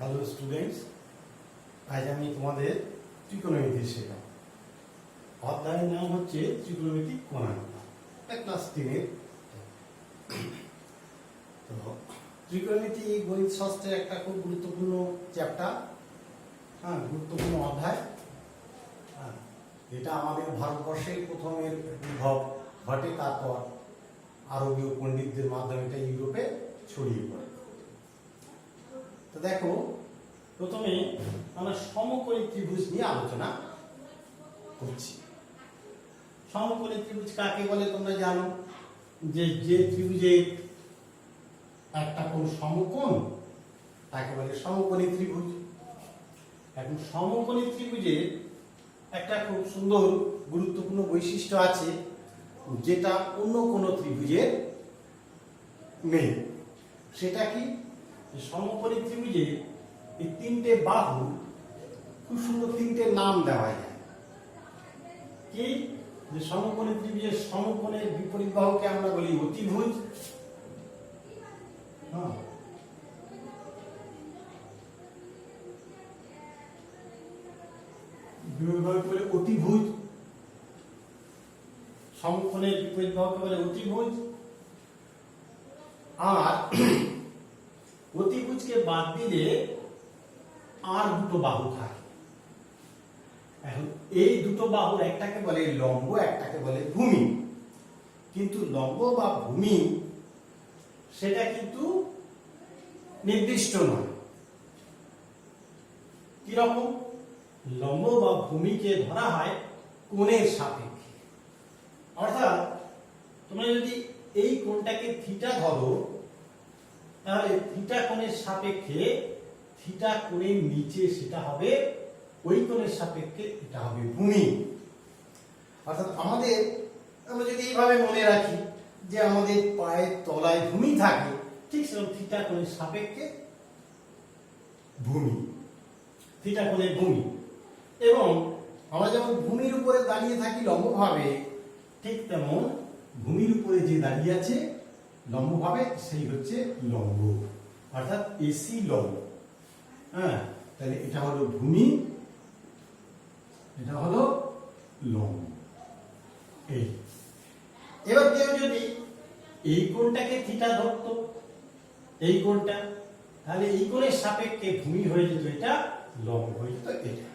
Hello students, আজ আমি তোমাদের ত্রিকোণমিতি শেখাব। অধ্যায়ের নাম হচ্ছে ত্রিকোণমিতিক কোণানুপাত। এটা ক্লাস 10-এর। তো ত্রিকোণমিতি গণিত শাস্ত্রের একটা খুব গুরুত্বপূর্ণ চ্যাপ্টার, গুরুত্বপূর্ণ অধ্যায়। এটা আমাদের ভারতবর্ষের প্রথমের উদ্ভব ঘটে, তারপর আরবীয় পণ্ডিতদের মাধ্যমে এটা ইউরোপে ছড়িয়ে পড়ে। তো দেখো, প্রথমে আমরা সমকোণী ত্রিভুজ নিয়ে আলোচনা করছি। সমকোণী ত্রিভুজ কাকে বলে তোমরা জানো, যে ত্রিভুজের একটা কোণ সমকোণ তাকে বলে সমকোণী ত্রিভুজ। এখন সমকোণী ত্রিভুজের একটা খুব সুন্দর গুরুত্বপূর্ণ বৈশিষ্ট্য আছে, যেটা অন্য কোনো ত্রিভুজের নেই। সেটা কি? সমকোণী ত্রিভুজে এই তিনটে বাহু খুব সুন্দর তিনটে নাম দেওয়া যায়। কি? যে সমকোণী ত্রিভুজের সমকোণের বিপরীত বাহুকে আমরা বলি অতিভুজ। অতিভুজ, সমকোণের বিপরীত বাহুকে বলে অতিভুজ। আর অতিভুজকে বাদ দিলে আর দুটো বাহু থাকে। এখন এই দুটো বাহুর একটাকে বলে লম্ব, একটাকে বলে ভূমি। কিন্তু লম্ব বা ভূমি সেটা কিন্তু নির্দিষ্ট নয়। কিরকম? লম্ব বা ভূমিকে ধরা হয় কোণের সাপেক্ষে। অর্থাৎ তোমরা যদি এই কোণটাকে থিটা ধরো, তাহলে থিটা কোণের সাপেক্ষে থিটা কোণের নিচে সেটা হবে ওই কোণের সাপেক্ষে এটা হবে ভূমি। অর্থাৎ আমরা যদি এইভাবে মনে রাখি যে আমাদের পায়ের তলায় ভূমি থাকে, ঠিক সেরকম থিটা কোণের সাপেক্ষে ভূমি, থিটা কোণের ভূমি। এবং আমরা যেমন ভূমির উপরে দাঁড়িয়ে থাকি লম্বভাবে, ঠিক তেমন ভূমির উপরে যে দাঁড়িয়ে আছে লম্বভাবে সেই হচ্ছে লম্ব, অর্থাৎ এসি লম্ব। তাহলে এটা হলো ভূমি, এটা হলো লম্ব। এবার কেউ যদি এই কোণটাকে থিটা ধরতো, এই কোণটা, তাহলে এই কোণের সাপেক্ষে ভূমি হয়ে যেত এটা, লম্ব হয়ে যেত এটা।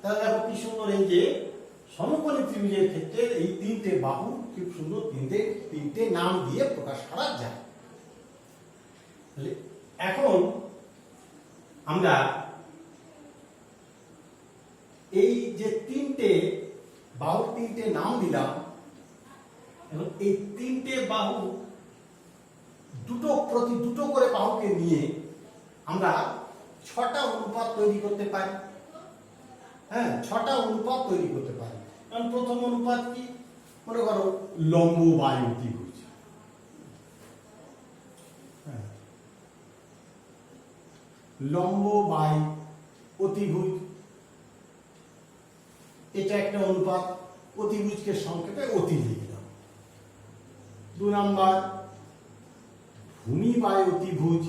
তাহলে দেখো কি সুন্দর, এই যে সমকোণী ত্রিভুজের ক্ষেত্রে এই তিনটে বাহু খুব সুন্দর তিনটে নাম দিয়ে প্রকাশ করা যায়। এখন আমরা এই যে তিনটে বাহুর তিনটে নাম দিলাম, এবং এই তিনটে বাহু প্রতি দুটো করে বাহুকে নিয়ে আমরা 6টা অনুপাত তৈরি করতে পারি। ছটা অনুপাত তৈরি করতে পারি। কারণ প্রথম অনুপাত কি? মনে করো লম্ব বাই অতিভুজ। লম্ব বাই অতিভুজ, এটা একটা অনুপাত। অতিভুজকে সংক্ষেপে অতি লিখলাম। 2 নাম্বার ভূমি বাই অতিভুজ,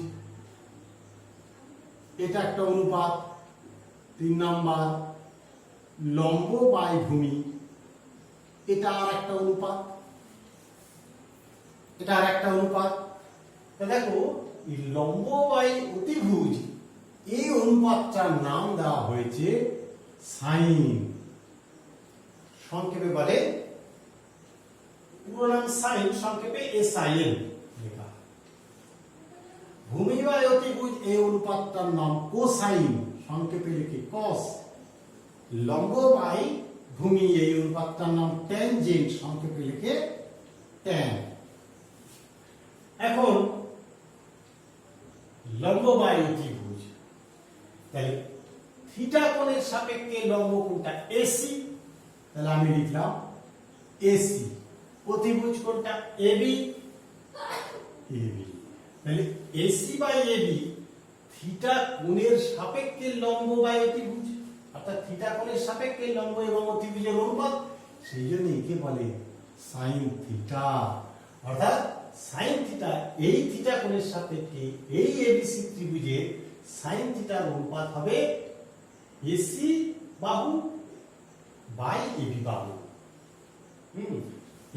এটা একটা অনুপাত। 3 নাম্বার লম্ব বাই ভূমি, এটা আর একটা অনুপাত, এটা আর একটা অনুপাত। দেখো, এই লম্ব বাই অতিভুজ এই অনুপাতটার নাম দেওয়া হয়েছে সাইন। সংক্ষেপে বলে, পুরো নাম সাইন, সংক্ষেপে SIN লেখা। ভূমি বাই অতিভুজ এই অনুপাতটার নাম কোসাইন, সংক্ষেপে লিখে কস। লম্ব বাই ভূমি এই অনুপাতটার নাম ট্যানজেন্ট, সংক্ষেপে লিখে ট্যান। এখন লম্ব বাই অতিভুজ, তাহলে থিটা কোণের সাপেক্ষে লম্ব কোণটা AC, তাহলে আমি লিখলাম AC। অতিভুজ কোণটা AB, তাহলে AC বাই AB থিটা কোণের সাপেক্ষে লম্ব বাই অতিভুজ, অর্থাৎ থিটা কোণের সাপেক্ষে লম্ব এবং অতিভুজের অনুপাত। সেই জন্য একে বলে সাইন থিটা। অর্থাৎ সাইন থিটা এই থিটা কোণের সাপেক্ষে এই ABC ত্রিভুজের সাইন থিটার অনুপাত হবে এসি বাহু বাই এবি বাহু।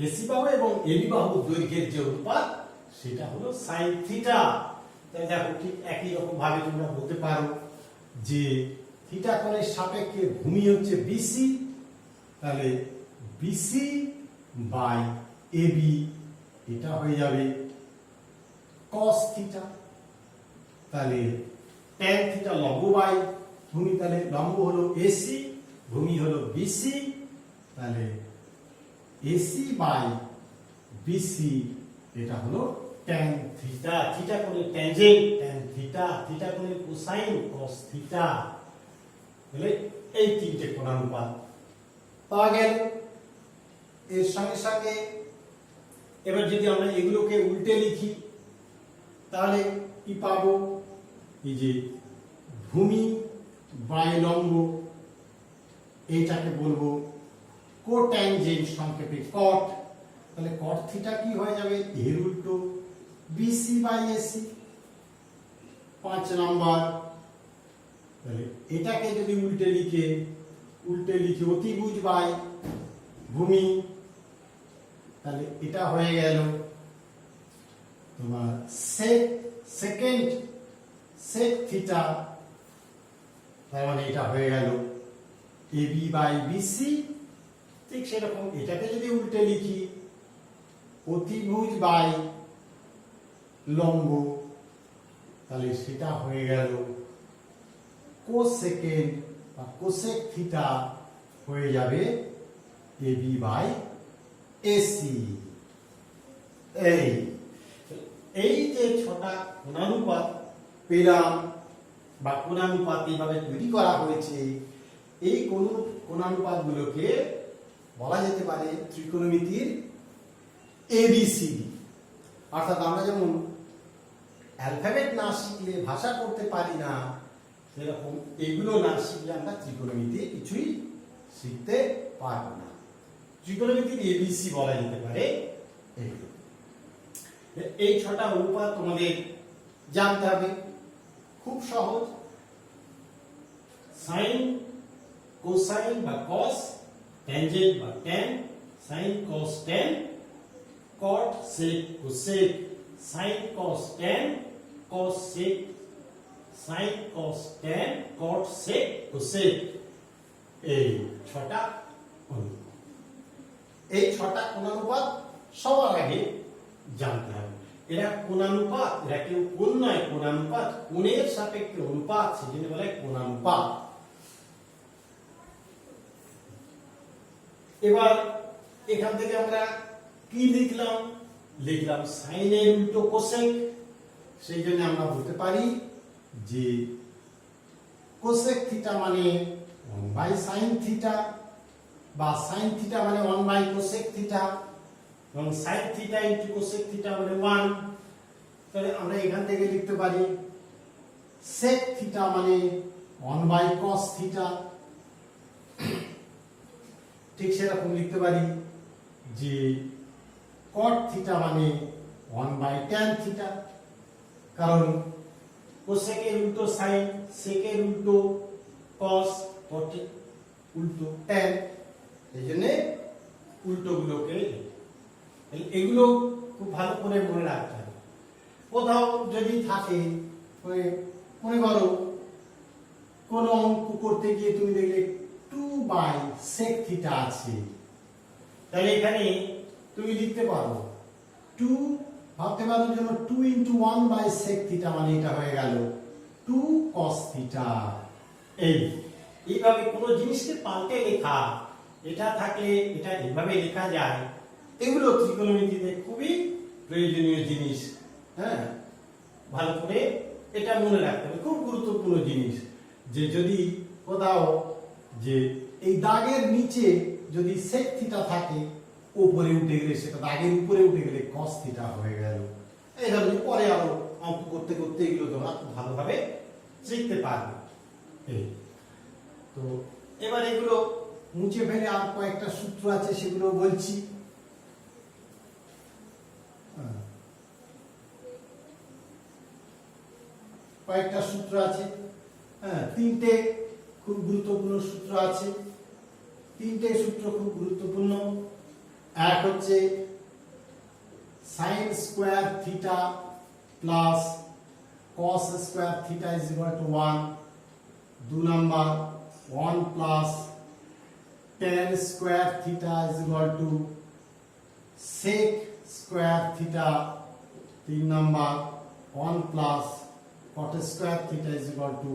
এসি বাহু এবং এবি বাহু দৈর্ঘ্যের যে অনুপাত সেটা হলো সাইন থিটা। তাই দেখো ঠিক একই রকম ভাবে তোমরা বলতে পারো যে থিটা কোণের সাপেক্ষে ভূমি হচ্ছে বিসি, তাহলে বিসি বাই এবি এটা হয়ে যাবে cos থিটা। তাহলে tan থিটা লম্ব বাই ভূমি, তাহলে লম্ব হলো এসি, ভূমি হলো বিসি, তাহলে এসি বাই বিসি এটা হলো tan থিটা। থিটা কোণের ট্যানজেন্ট tan থিটা, থিটা কোণের কোসাইন cos থিটা। তাহলে এই তিনটে কোণানুপাত পাওয়া গেল। এর সঙ্গে সঙ্গে এবার যদি আমরা এগুলোকে উল্টে লিখি তাহলে কি পাবো, এই যে ভূমি বাই লম্ব এইটাকে বলবো কোট্যানজেন্ট, সংক্ষেপে কট। তাহলে কট থিটা কি হয়ে যাবে, এর উল্টো বিসি বাই এসি 5 নাম্বার। তাহলে এটাকে যদি উল্টে লিখি অতিভুজ বাই ভূমি, তাহলে এটা হয়ে গেল তোমার সেকেন্ড সেক থিটা। তার মানে এটা হয়ে গেল এবি বাই বিসি। ঠিক সেরকম এটাকে যদি উল্টে লিখি অতিভুজ বাই লম্ব, তাহলে সেটা হয়ে গেল কোসেকেন্ড বা কোসেক থিটা হয়ে যাবে এবি বাই এসি। এই যে 6টা কোণানুপাত পেলাম বা কোণানুপাত এইভাবে তৈরি করা হয়েছে, এই কোণানুপাতগুলোকে বলা যেতে পারে ত্রিকোণমিতির এবিসিডি। অর্থাৎ আমরা যেমন অ্যালফাবেট না শিখলে ভাষা করতে পারি না, সেরকম এগুলো না শিখলে আমরা ত্রিকোণমিতি কিছুই শিখতে পারবো না। ত্রিকোণমিতির এবিসি বলা যেতে পারে এগুলো। এই 6টা অনুপাত তোমাদের জানতে হবে, খুব সহজ। সাইন কোসাইন বা কস, ট্যানজেন্ট বা tan, sine cos tan, cot sec cosec, sine cos tan cos sec, sine cos tan cot sec cosec. এই 6টা অনুপাত, এই 6টা কোণানুপাত সবার আগে জানতে হবে। এরা কোণানুপাত, এরা কেউ কোণ নয়, কোণানুপাত, কোণের সাপেক্ষে অনুপাত, সেজন্য বলে কোণানুপাত। এবার এখান থেকে আমরা কি লিখলাম সাইনের উল্টো কোসেক। সেই জন্য আমরা বলতে পারি যে কোসেক থিটা মানে 1 বাই সাইন থিটা, বা সাইন থিটা মানে 1 বাই কোসেক থিটা, এবং sine theta into cosec theta মানে 1। তাহলে আমরা এখান থেকে লিখতে পারি সেক থিটা মানে 1 বাই কস থিটা। ঠিক সেরকম লিখতে পারি যে কট থিটা মানে 1 বাই ট্যান থিটা, কারণ কোসেকের উল্টো সাইন, সেকের উল্টো কস, কটের উল্টো ট্যান, এই জন্য উল্টোগুলোকে এগুলো খুব ভালো করে মনে রাখতে হবে। কোথাও যদি থাকে মনে করো কোন অঙ্ক করতে গিয়ে তুমি দেখলে 2 বাই সেক থিটা আছে, তাহলে এখানে তুমি লিখতে পারো 2, ভাবতে পারো জন্য 2 ইনটু 1 বাই সেক থিটা, মানে এটা হয়ে গেল 2 কস থিটা। এইভাবে কোনো জিনিসকে পাল্টে লেখা, এটা থাকলে এটা এইভাবে লেখা যায়, এগুলো ত্রিকোণমিতিতে খুবই প্রয়োজনীয় জিনিস। হ্যাঁ, ভালো করে এটা মনে রাখতে হবে, খুব গুরুত্বপূর্ণ জিনিস। যে যদি কোথাও যে এই দাগের নিচে যদি সেক থিটা থাকে, উপরে উঠে গেলে সেটা দাগের উপরে উঠে গেলে কস থিটা হয়ে গেল। এই ধরনের পরে আরো অঙ্ক করতে করতে এগুলো তোমরা খুব ভালোভাবে শিখতে পারবে। তো এবার এগুলো মুছে ফেলে আর কয়েকটা সূত্র আছে সেগুলো বলছি। কয়েকটা সূত্র আছে, হ্যাঁ তিনটে খুব গুরুত্বপূর্ণ সূত্র আছে। তিনটে সূত্র খুব গুরুত্বপূর্ণ। এক হচ্ছে sin square theta plus cos square theta is equal to 1. 2 number 1 plus tan square theta is equal to sec square theta. 3 number 1 plus cot square theta is equal to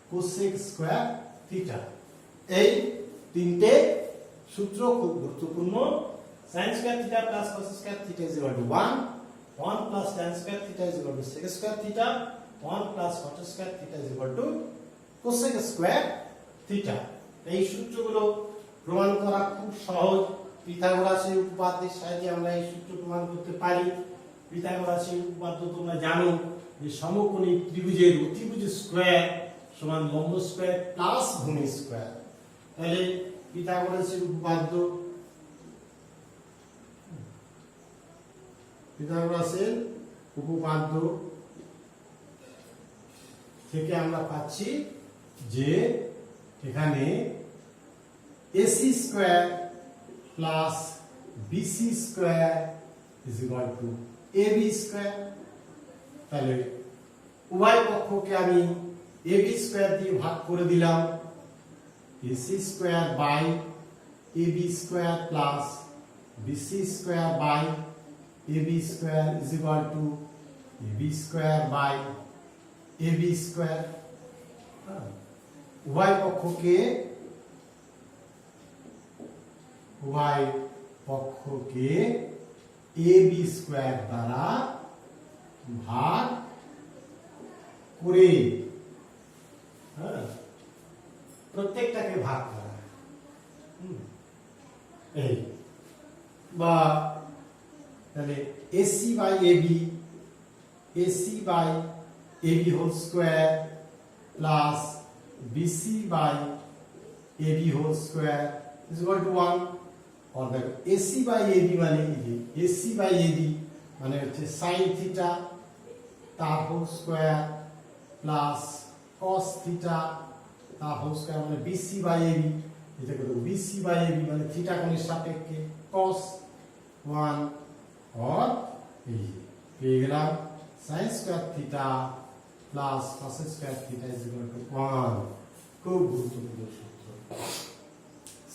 cosec square theta. এই তিনটে সূত্র খুব গুরুত্বপূর্ণ। sin square theta plus cos square theta is equal to 1, 1 plus tan square theta is equal to sec square theta, 1 plus cot square theta is equal to cosec square theta. এই সূত্রগুলো প্রমাণ করা খুব সহজ। পিথাগোরাসের উপপাদ্যের সাহায্যে আমরা এই সূত্র প্রমাণ করতে পারি। পিথাগোরাসের উপপাদ্য তোমরা জানো যে সমকোণী ত্রিভুজের অতিভুজ স্কয়ার সমান লম্ব স্কয়ার প্লাস ভূমি স্কয়ার। তাহলে পিথাগোরাসের উপপাদ্য, পিথাগোরাসের উপপাদ্য থেকে আমরা পাচ্ছি যে এখানে AC square plus BC square is equal to AB square. তাহলে উভয় পক্ষকে আমি AB স্কয়ার দিয়ে ভাগ করে দিলাম। AC square by AB square plus BC square by AB square is equal to AB square by AB square. উভয় পক্ষকে AB স্কয়ার দ্বারা ভাগ করে, হ্যাঁ প্রত্যেকটাকে ভাগ করা, এই বা তাহলে AC by AB whole square plus BC by AB whole square is equal to 1। और देखो AC বাই AB মানে AC বাই AB মানে হচ্ছে sin থিটা তার whole square plus cos theta তার হোল স্কয়ার মানে BC বাই AB। এটা কত BC বাই AB মানে থিটা কোণের সাপেক্ষে cos 1 और পেয়ে গেলাম sin square theta plus cos square theta is equal to 1। খুব গুরুত্বপূর্ণ সূত্র।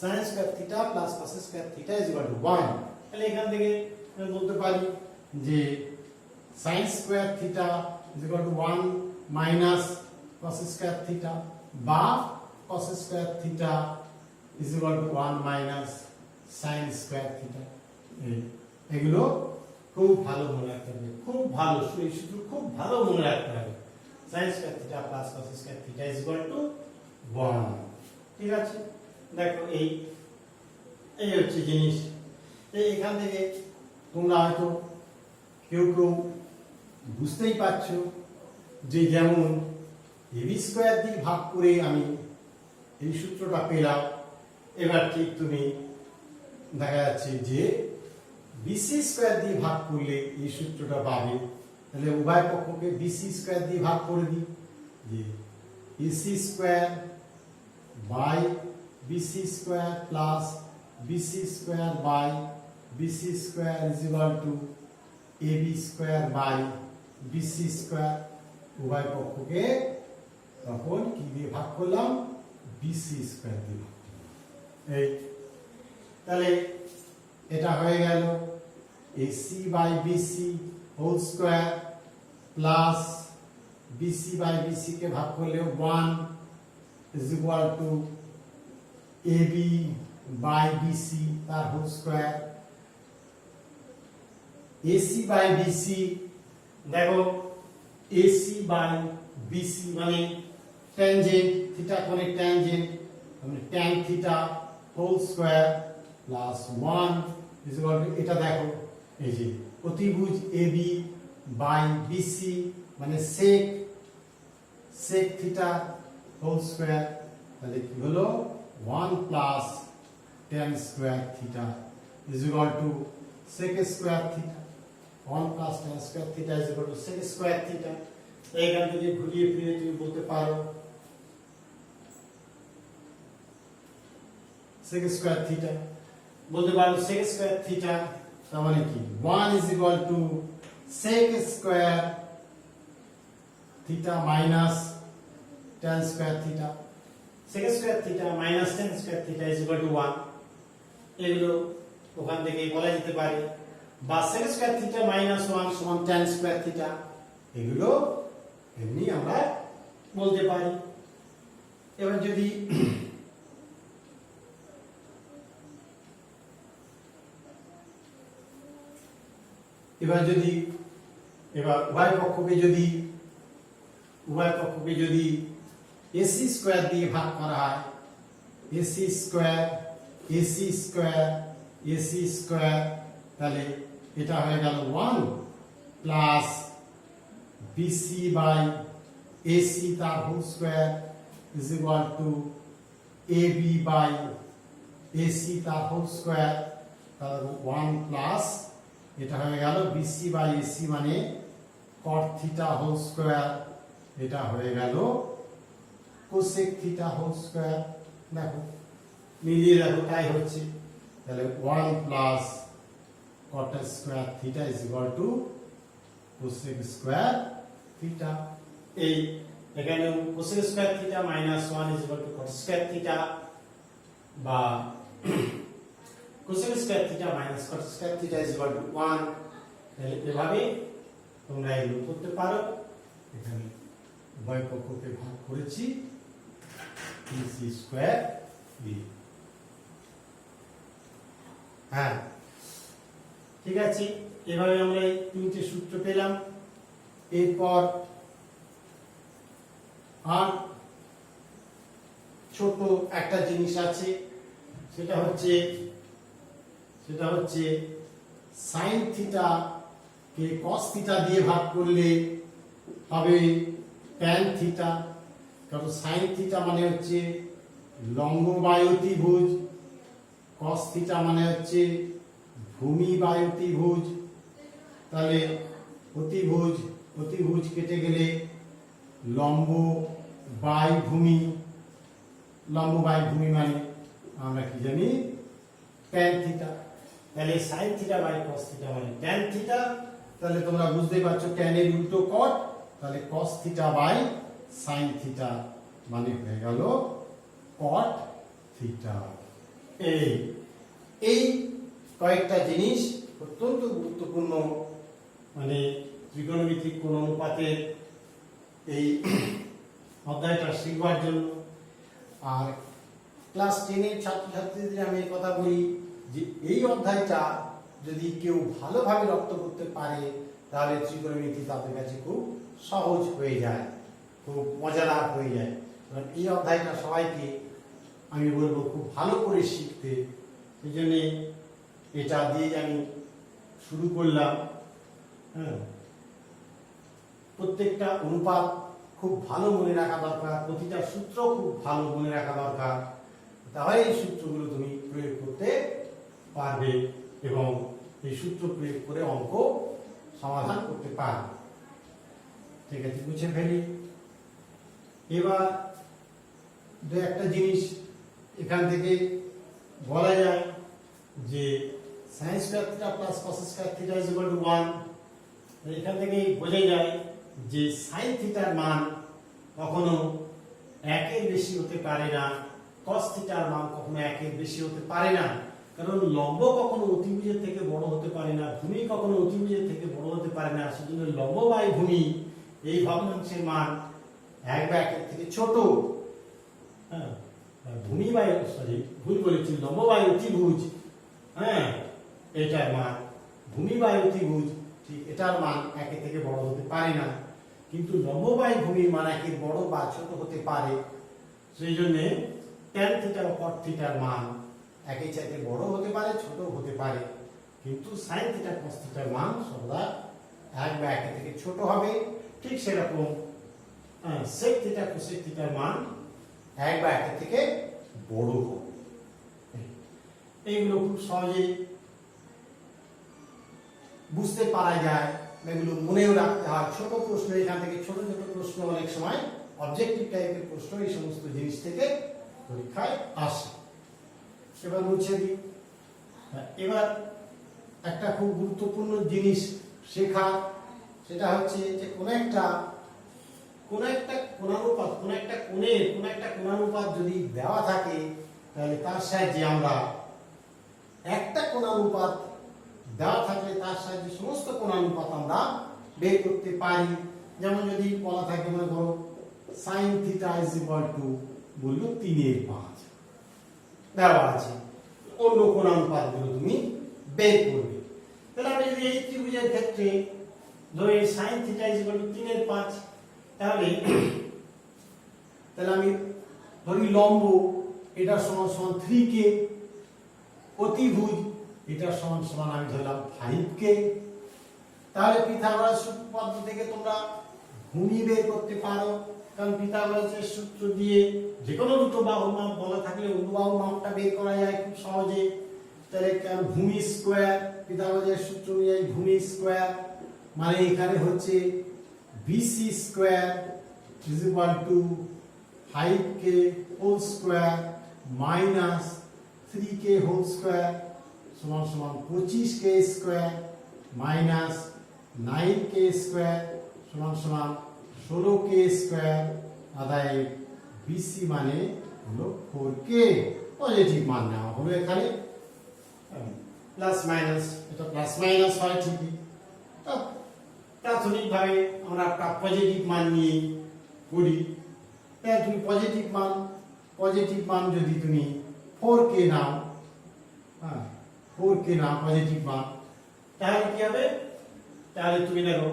sin square theta plus cos square theta is equal to 1। তাহলে এখান থেকে আমি বলতে পারি যে sin square theta is equal to 1 minus cos square theta বা cos square theta is equal to 1 minus sin square theta. এগুলো খুব ভালো মনে রাখতে হবে, খুব ভালো এই সূত্র খুব ভালো মনে রাখতে হবে। sin square theta plus cos square theta is equal to 1। ঠিক আছে, দেখো এই হচ্ছে জিনিস। এখান থেকে তোমরা হয়তো কেউ বুঝতেই পারছো যে যেমন AB স্কয়ার দিয়ে ভাগ করে আমি এই সূত্রটা পেলাম। এবার ঠিক তুমি দেখা যাচ্ছে যে BC স্কয়ার দিয়ে ভাগ করলে এই সূত্রটা পাবে। তাহলে উভয় পক্ষকে BC স্কয়ার দিয়ে ভাগ করে দিই যে AC square by BC square plus BC square by BC square is equal to AB square by BC square. উভয় পক্ষকে তখন কি দিয়ে ভাগ করলাম? BC স্কয়ার দিয়ে ভাগ করলাম। এই তাহলে এটা হয়ে গেল AC by BC whole square plus BC by BC কে ভাগ করলে 1 is equal to AB by BC তার whole square. AC by BC দেখো AC বাই BC মানে ট্যানজেন্ট থিটা কোণের ট্যানজেন্ট মানে tan theta whole square plus 1 is equal to এটা দেখো এই যে অতিভুজ AB বাই BC মানে sec থিটা হোল স্কয়ার। তাহলে কি হলো 1 plus tan square theta is equal to sec square theta. 1 plus tan square theta is equal to sec square theta. এইখান থেকে ঘুরিয়ে ফিরিয়ে তুমি বলতে পারো sec স্কয়ার থিটা, বলতে পারো sec স্কয়ার থিটা, তার মানে কি 1 is equal to sec square theta minus tan square theta, sec square theta minus tan square theta is equal to 1। এগুলো ওখান থেকে বলা যেতে পারে, বা sec স্কয়ার থিটা মাইনাস 1 সমান tan স্কয়ার থিটা, এগুলো এমনি আমরা বলতে পারি। এবার যদি উভয় পক্ষকে যদি ac স্কয়ার দিয়ে ভাগ করা হয়, ac স্কয়ার, তাহলে এটা হয়ে গেল 1 প্লাস bc বাই ac তার whole square is equal to ab by ac তার হোল স্কয়ার, তাহলে 1 প্লাস এটা হয়ে গেল bc বাই ac মানে cot থিটা হোল স্কয়ার, এটা হয়ে গেল cosec থিটা হোল স্কয়ার। দেখো মিলিয়ে দেখো তাই হচ্ছে, তাহলে 1 plus cot square theta is equal two cosec square theta. এই এখানে cosec square theta minus 1 is equal two cot square theta, বা cosec square theta minus cot square theta is equal to 1। তাহলে এভাবে তোমরা এগুলো করতে পারো। এখানে উভয় পক্ষকে ভাগ করেছি ac স্কয়ার দিয়ে। হ্যাঁ ঠিক আছে, এভাবে আমরা এই তিনটে সূত্র পেলাম। এরপর আর ছোট একটা জিনিস আছে, সেটা হচ্ছে sin থিটা কে cos থিটা দিয়ে ভাগ করলে হবে tan থিটা, কারণ sin থিটা মানে হচ্ছে লম্ব বাই অতিভুজ, cos থিটা মানে হচ্ছে ভূমি বাই অতিভুজ। তাহলে অতিভুজ কেটে গেলে লম্ব বাই ভূমি মানে আমরা কি জানি tan থিটা। তাহলে sin theta by cos theta মানে tan থিটা। তাহলে তোমরা বুঝতেই পারছো tan এর উল্টো cot, তাহলে cos theta by sin theta মানে হয়ে গেল cot থিটা। এই কয়েকটা জিনিস অত্যন্ত গুরুত্বপূর্ণ, মানে ত্রিকোণমিতিক কোণ অনুপাতের এই অধ্যায়টা শিখবার জন্য। আর ক্লাস 10 এর ছাত্রছাত্রীদের আমি এই কথা বলি যে এই অধ্যায়টা যদি কেউ ভালোভাবে রপ্ত করতে পারে, তাহলে ত্রিকোণমিতি তাদের কাছে খুব সহজ হয়ে যায়, খুব মজাদার হয়ে যায়। কারণ এই অধ্যায়টা সবাইকে আমি বলবো খুব ভালো করে শিখতে। সেই জন্য এটা দিয়ে আমি শুরু করলাম। হ্যাঁ, প্রত্যেকটা অনুপাত খুব ভালো মনে রাখা দরকার, প্রতিটা সূত্র খুব ভালো মনে রাখা দরকার, তাহলে এই সূত্রগুলো তুমি প্রয়োগ করতে পারবে এবং এই সূত্র প্রয়োগ করে অঙ্ক সমাধান করতে পারবে। ঠিক আছে, বুঝে ফেলি। এবার দু একটা জিনিস এখান থেকে বলা যায় যে sin square theta plus cos square theta is equal to 1। এখান থেকে বোঝা যায় যে sin থিটার মান কখনো 1 এর বেশি হতে পারে না, cos থিটার মান কখনো 1 এর বেশি হতে পারে না। কারণ লম্ব কখনো অতিভুজের থেকে বড় হতে পারে না, ভূমি কখনো অতিভুজের থেকে বড় হতে পারে না। সেজন্য লম্ব বাই ভূমি এই ভগ্নাংশের মান 1 বা 1 এর থেকে ছোট। হ্যাঁ, ভূমি বাই ভুল বলেছি, লম্ব বাই অতিভুজ, হ্যাঁ এটার মান ভূমি বাই অতিভুজ, ঠিক এটার মান 1 এর থেকে বড় হতে পারে না। কিন্তু লম্ব বাই ভূমির মান 1 এর বড় বা ছোট হতে পারে। সেই জন্য tan থিটা ও cot থিটার মান 1 এর চাইতে বড় হতে পারে, ছোট হতে পারে, কিন্তু sin থিটা cos থিটার মান সর্বদা 1 বা 1 এর থেকে ছোট হবে। ঠিক সেরকম sec থিটা cosec থিটার মান 1 বা 1 এর থেকে বড় হবে। এইগুলো খুব সহজে বুঝতে পারা যায় এগুলো মনেও রাখতে হয়। ছোট প্রশ্ন এখান থেকে ছোট ছোট প্রশ্ন অনেক সময় অবজেক্টিভ টাইপের প্রশ্ন এই সমস্ত জিনিস থেকে পরীক্ষায় আসে। এবার মুছে দিই। এবার একটা খুব গুরুত্বপূর্ণ জিনিস শেখা, সেটা হচ্ছে যে কোন একটা কোণানুপাত যদি দেওয়া থাকে তাহলে তার সাহায্যে আমরা একটা কোণানুপাত দেওয়া থাকলে তার সাহায্যে সমস্ত কোণানুপাত আমরা বের করতে পারি। যেমন যদি বলা থাকে মনে করো sin θ বললো 3/5 দেওয়া আছে, অন্য কোণানুপাতগুলো তুমি বের করবে। তাহলে আমি যদি এই ত্রিভুজের ক্ষেত্রে ধরি sin θ 3/5, তাহলে আমি ধরি লম্ব এটা সমান সমান 3k, অতিভুজ এটা সমান সমান আমি ধরলাম 5k। তাহলে পিথাগোরাস সূত্র থেকে তোমরা ভূমি বের করতে পারো, কারণ পিথাগোরাসের সূত্র দিয়ে যে কোনো দুটো বাহুর মাপ বলা থাকলে অন্য বাহুর মাপটা বের করা যায় খুব সহজে। তাহলে ভূমি স্কয়ার, পিথাগোরাসের সূত্র অনুযায়ী ভূমি স্কয়ার মানে এখানে হচ্ছে BC square is equal to 5k whole square minus 3k whole square সমান সমান 25k square minus 9k square সমান সমান 16k square। আদায় BC মানে হলো 4k, পজিটিভ মান নেওয়া হলো এখানে, প্লাস মাইনাস, এটা প্লাস মাইনাস হয় ঠিকই। প্রাথমিকভাবে আমরা একটা পজিটিভ মান নিয়ে করি। তাহলে তুমি পজিটিভ মান যদি তুমি 4k নাও, 4k নাও পজিটিভ মান, তাহলে কি হবে? তাহলে তুমি দেখো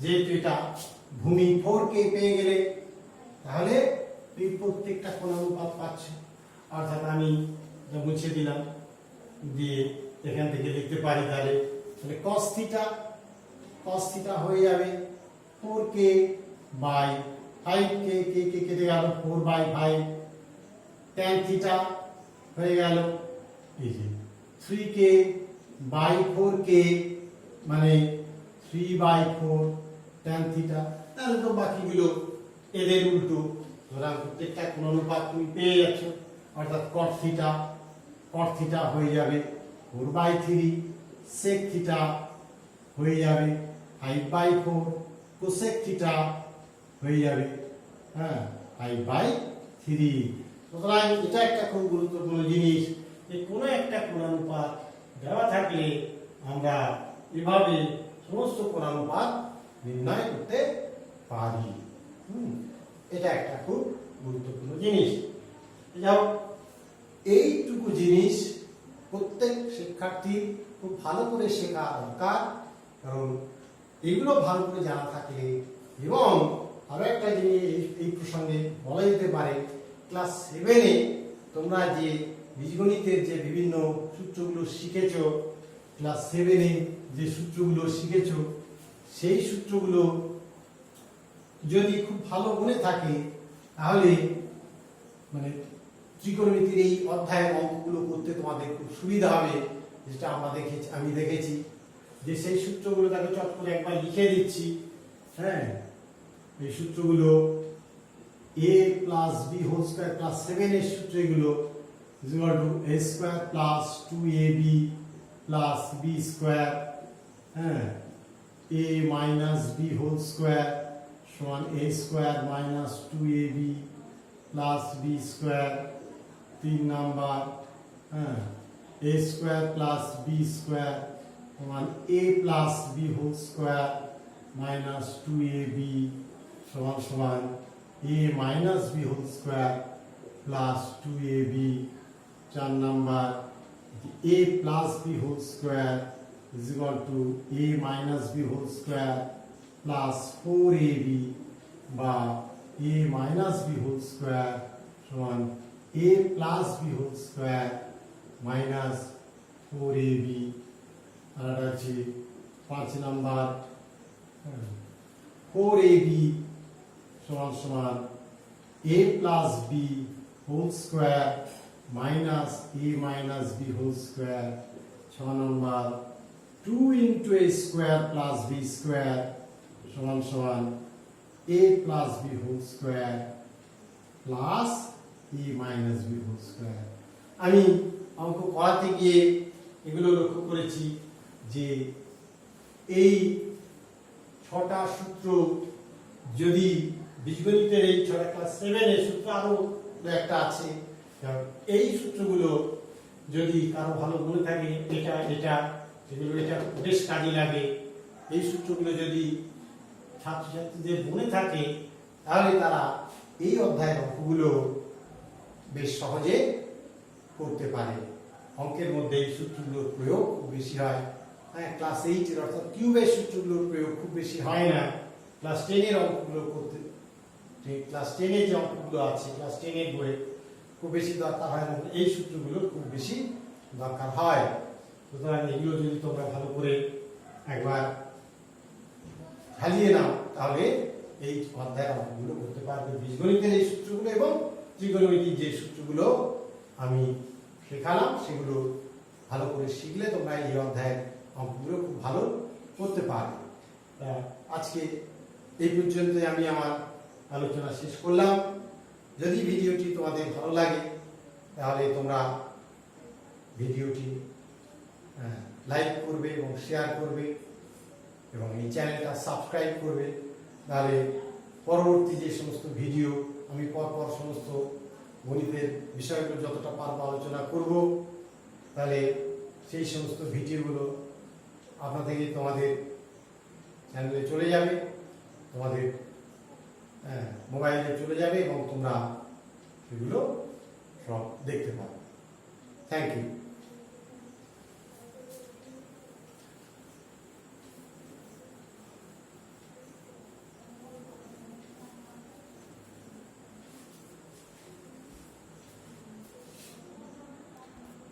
যেহেতু এটা ভূমি 4k পেয়ে গেলে তাহলে তুমি প্রত্যেকটা কোণানুপাত পাচ্ছ। অর্থাৎ আমি মুছে দিলাম, দিয়ে এখান থেকে লিখতে পারি তাহলে cos θ হয়ে যাবে 4k বাই 5k, k কেটে গেল 4/5, tan θ হয়ে গেল এই যে 3k বাই 4k মানে 3/4 tan θ। তাহলে তো বাকিগুলো এদের উল্টো, সুতরাং প্রত্যেকটা কোণানুপাত তুমি পেয়ে যাচ্ছ। অর্থাৎ cot θ হয়ে যাবে 4/3, sec θ হয়ে যাবে 5/4, cosec θ হয়ে যাবে 5/3। সুতরাং এটা একটা খুব গুরুত্বপূর্ণ জিনিস, যে কোনো একটা কোণানুপাত দেওয়া থাকলে আমরা এভাবে সমস্ত কোণানুপাত নির্ণয় করতে পারি। এটা একটা খুব গুরুত্বপূর্ণ জিনিস। যাও, এইটুকু জিনিস প্রত্যেক শিক্ষার্থীর খুব ভালো করে শেখা দরকার, কারণ এগুলো ভালো করে জানা থাকলে, এবং আরো একটা জিনিস এই প্রসঙ্গে বলা যেতে পারে, ক্লাস 7-এ তোমরা যে বীজগণিতের যে বিভিন্ন সূত্রগুলো শিখেছো, ক্লাস 7-এ যে সূত্রগুলো শিখেছো, সেই সূত্রগুলো যদি খুব ভালো মনে থাকে তাহলে মানে ত্রিকোণমিতির এই অধ্যায়ের অঙ্কগুলো করতে তোমাদের খুব সুবিধা হবে। যেটা আমি দেখেছি যে সেই সূত্রগুলো তাকে চট করে একবার লিখে দিচ্ছি। এই সূত্রগুলো a plus b whole square class 7 এর সূত্র, এগুলো is equal to a square plus 2ab plus b square, a minus b whole square সমান a square minus 2ab plus b square. 3 number a square plus b square সমান a plus b whole square minus 2ab সমান সমান a minus b whole square plus 2ab। 4 number a plus b whole square is equal to a minus b whole square plus 4ab বা a minus b whole square সমান a plus b whole square minus 4ab। আর আছে 5 number 4ab সমান সমান a plus b whole square minus a minus b whole square। 6 number 2 into a square plus b square সমান সমান a plus b whole square plus e minus b whole square। আমি অঙ্ক করাতে গিয়ে এগুলো লক্ষ্য করেছি যে এই 6টা সূত্র যদি বীজগণিতের এই 6টা ক্লাস 7 এর সূত্র আরো একটা আছে, এই সূত্রগুলো যদি কারো ভালো মনে থাকে এটা এটা সেগুলো এটা বেশ কাজে লাগে। এই সূত্রগুলো যদি ছাত্রছাত্রীদের মনে থাকে তাহলে তারা এই অধ্যায়ের অঙ্কগুলো বেশ সহজে করতে পারে। অঙ্কের মধ্যে এই সূত্রগুলোর প্রয়োগ খুব বেশি হয়। হ্যাঁ, ক্লাস 8 এর অর্থাৎ কিউবের সূত্রগুলোর প্রয়োগ খুব বেশি হয় না। ক্লাস 10 এর অঙ্কগুলো করতে, ক্লাস 10 এর যে অঙ্কগুলো আছে ক্লাস 10 এর বইয়ে খুব বেশি দরকার হয় না, এই সূত্রগুলো খুব বেশি দরকার হয়। সুতরাং এগুলো যদি তোমরা ভালো করে একবার চালিয়ে নাও তাহলে এই অধ্যায়ের অঙ্কগুলো করতে পারবে। বীজগণিতের এই সূত্রগুলো এবং ত্রিকোণমিতির যে সূত্রগুলো আমি শেখালাম সেগুলো ভালো করে শিখলে তোমরা এই অধ্যায়ের অঙ্কগুলো খুব ভালো করতে পারবে। আজকে এই পর্যন্ত আমি আমার আলোচনা শেষ করলাম। যদি ভিডিওটি তোমাদের ভালো লাগে তাহলে তোমরা ভিডিওটি লাইক করবে এবং শেয়ার করবে এবং এই চ্যানেলটা সাবস্ক্রাইব করবে। তাহলে পরবর্তী যে সমস্ত ভিডিও আমি পরপর সমস্ত গণিতের বিষয়গুলো যতটা পারবো আলোচনা করব, তাহলে সেই সমস্ত ভিডিওগুলো আপনাদেরকে তোমাদের চ্যানেলে চলে যাবে, তোমাদের মোবাইলে চলে যাবে এবং তোমরা সেগুলো সব দেখতে পাবে। Thank you.